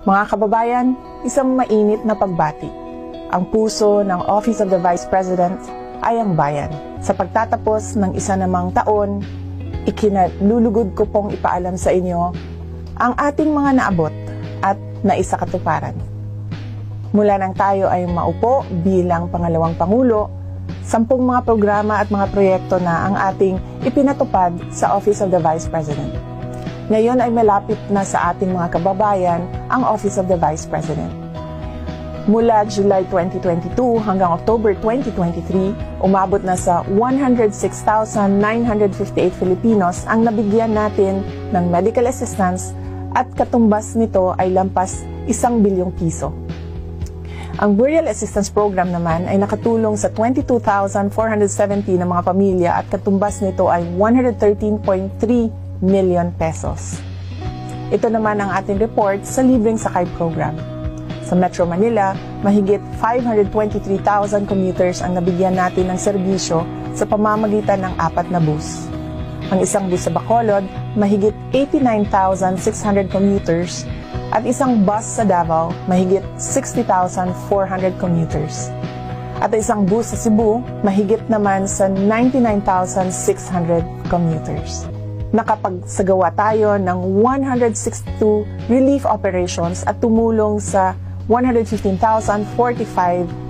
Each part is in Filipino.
Mga kababayan, isang mainit na pagbati. Ang puso ng Office of the Vice President ay ang bayan. Sa pagtatapos ng isa namang taon, ikinalulugod ko pong ipaalam sa inyo ang ating mga naabot at naisakatuparan. Mula nang tayo ay maupo bilang pangalawang Pangulo, 10 mga programa at mga proyekto na ang ating ipinatupad sa Office of the Vice President. Ngayon ay malapit na sa ating mga kababayan ang Office of the Vice President. Mula July 2022 hanggang October 2023, umabot na sa 106,958 Filipinos ang nabigyan natin ng medical assistance at katumbas nito ay lampas 1 bilyong piso. Ang Burial Assistance Program naman ay nakatulong sa 22,470 na mga pamilya at katumbas nito ay 113.3 million pesos. Ito naman ang ating report sa Libreng Sakay Program. Sa Metro Manila, mahigit 523,000 commuters ang nabigyan natin ng serbisyo sa pamamagitan ng 4 na bus. Ang isang bus sa Bacolod, mahigit 89,600 commuters at isang bus sa Davao, mahigit 60,400 commuters. At isang bus sa Cebu, mahigit naman sa 99,600 commuters. Nakapagsagawa tayo ng 162 relief operations at tumulong sa 115,045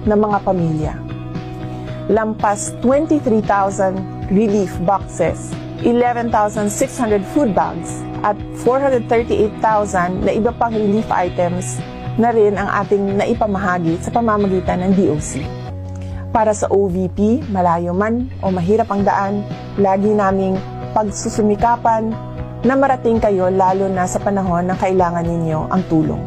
na mga pamilya. Lampas 23,000 relief boxes, 11,600 food bags, at 438,000 na iba pang relief items na rin ang ating naipamahagi sa pamamagitan ng DOC. Para sa OVP, malayo man o mahirap ang daan, lagi naming pagsusumikapan na marating kayo lalo na sa panahon na kailangan ninyo ang tulong.